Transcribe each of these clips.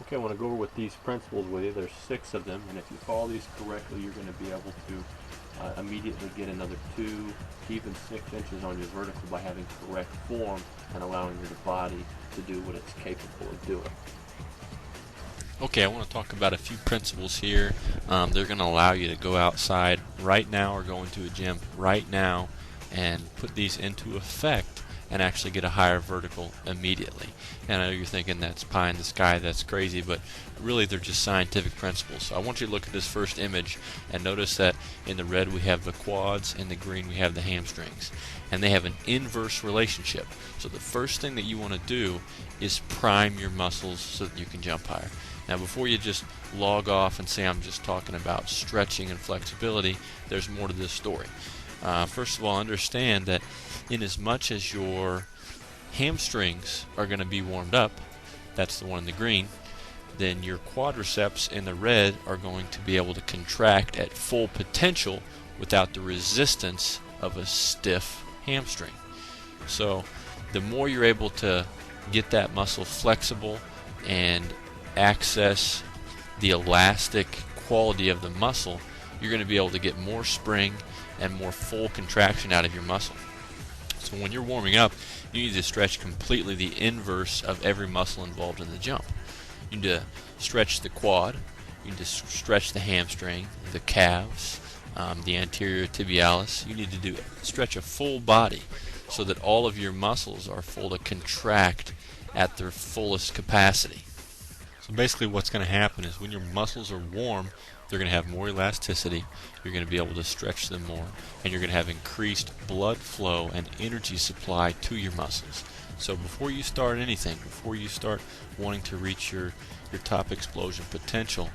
Okay, I want to go over with these principles with you. There's 6 of them, and if you follow these correctly, you're going to be able to immediately get another 2, even 6 inches on your vertical by having correct form and allowing your body to do what it's capable of doing. Okay, I want to talk about a few principles here. They're going to allow you to go outside right now or go into a gym right now and put these into effect and actually get a higher vertical immediately. And I know you're thinking that's pie in the sky, that's crazy, but really they're just scientific principles. So I want you to look at this first image and notice that in the red we have the quads, in the green we have the hamstrings. And they have an inverse relationship. So the first thing that you want to do is prime your muscles so that you can jump higher. Now before you just log off and say I'm just talking about stretching and flexibility, there's more to this story. First of all, understand that in as much as your hamstrings are going to be warmed up, that's the one in the green, then your quadriceps in the red are going to be able to contract at full potential without the resistance of a stiff hamstring. So the more you're able to get that muscle flexible and access the elastic quality of the muscle, you're going to be able to get more spring and more full contraction out of your muscle. So when you're warming up, you need to stretch completely the inverse of every muscle involved in the jump. You need to stretch the quad, you need to stretch the hamstring, the calves, the anterior tibialis. You need to stretch a full body so that all of your muscles are full to contract at their fullest capacity. So basically what's going to happen is when your muscles are warm, they're going to have more elasticity, you're going to be able to stretch them more, and you're going to have increased blood flow and energy supply to your muscles. So before you start anything, before you start wanting to reach your top explosion potential,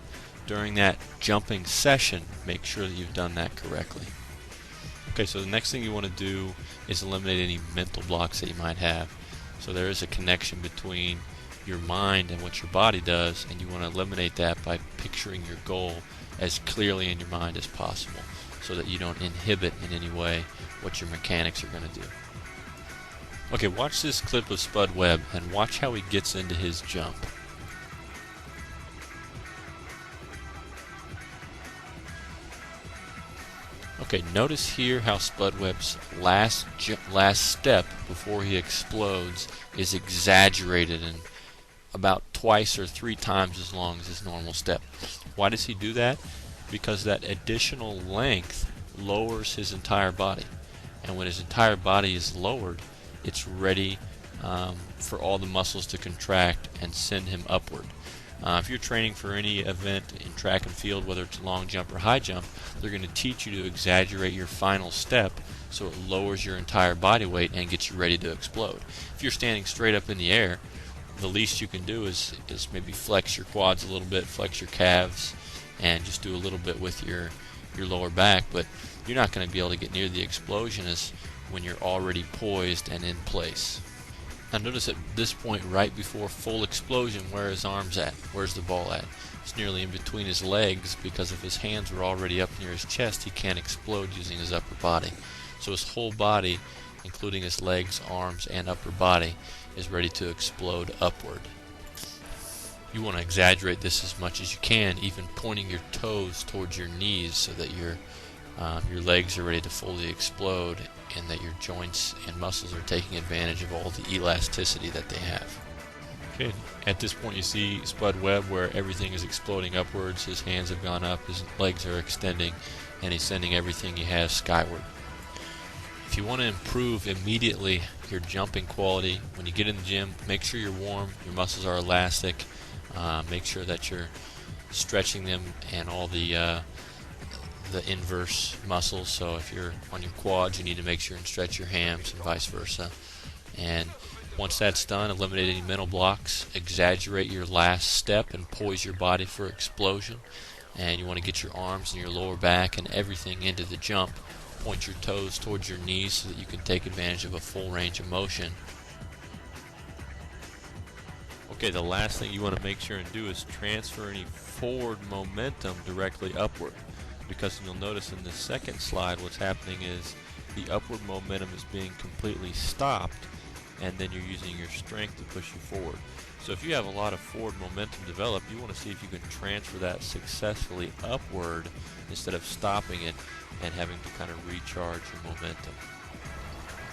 during that jumping session, make sure that you've done that correctly. Okay, so the next thing you want to do is eliminate any mental blocks that you might have. So there is a connection between your mind and what your body does, and you want to eliminate that by picturing your goal as clearly in your mind as possible so that you don't inhibit in any way what your mechanics are going to do. Okay, watch this clip of Spud Webb and watch how he gets into his jump. Okay, notice here how Spud Webb's last step before he explodes is exaggerated and about twice or 3 times as long as his normal step. Why does he do that? Because that additional length lowers his entire body. And when his entire body is lowered, it's ready for all the muscles to contract and send him upward. If you're training for any event in track and field, whether it's long jump or high jump, they're going to teach you to exaggerate your final step so it lowers your entire body weight and gets you ready to explode. If you're standing straight up in the air, the least you can do is maybe flex your quads a little bit, flex your calves, and just do a little bit with your lower back, but you're not going to be able to get near the explosion as when you're already poised and in place. Now notice at this point right before full explosion where his arm's at, where's the ball at? It's nearly in between his legs because if his hands were already up near his chest, he can't explode using his upper body. So his whole body, including his legs, arms, and upper body, is ready to explode upward. You want to exaggerate this as much as you can, even pointing your toes towards your knees so that your legs are ready to fully explode and that your joints and muscles are taking advantage of all the elasticity that they have. Okay, at this point you see Spud Webb where everything is exploding upwards, his hands have gone up, his legs are extending, and he's sending everything he has skyward. If you want to improve immediately your jumping quality, when you get in the gym, make sure you're warm, your muscles are elastic, make sure that you're stretching them and all the inverse muscles. So if you're on your quads, you need to make sure and stretch your hams and vice versa. And once that's done, eliminate any mental blocks, exaggerate your last step and poise your body for explosion. And you want to get your arms and your lower back and everything into the jump. Point your toes towards your knees so that you can take advantage of a full range of motion. Okay, the last thing you want to make sure and do is transfer any forward momentum directly upward. Because you'll notice in the second slide what's happening is the upward momentum is being completely stopped and then you're using your strength to push you forward. So if you have a lot of forward momentum developed, you want to see if you can transfer that successfully upward instead of stopping it and having to kind of recharge your momentum.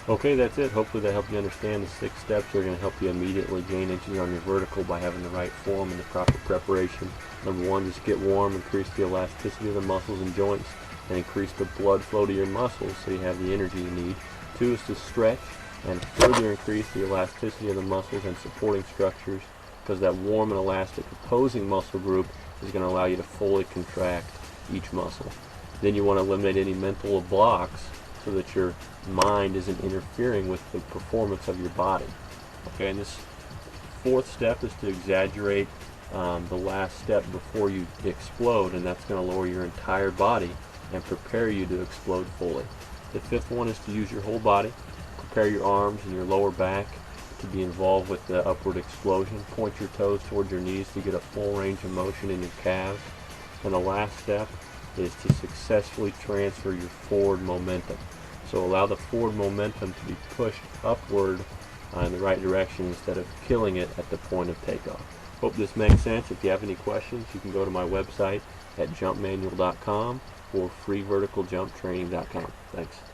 Okay, that's it. Hopefully that helped you understand the 6 steps that are going to help you immediately gain inches on your vertical by having the right form and the proper preparation. Number 1, just get warm, increase the elasticity of the muscles and joints, and increase the blood flow to your muscles so you have the energy you need. 2 is to stretch and further increase the elasticity of the muscles and supporting structures, because that warm and elastic opposing muscle group is going to allow you to fully contract each muscle. Then you want to eliminate any mental blocks so that your mind isn't interfering with the performance of your body. Okay, and this 4th step is to exaggerate the last step before you explode, and that's going to lower your entire body and prepare you to explode fully. The 5th one is to use your whole body. Prepare your arms and your lower back to be involved with the upward explosion. Point your toes towards your knees to get a full range of motion in your calves. And the last step is to successfully transfer your forward momentum. So allow the forward momentum to be pushed upward in the right direction instead of killing it at the point of takeoff. Hope this makes sense. If you have any questions, you can go to my website at jumpmanual.com or freeverticaljumptraining.com. Thanks.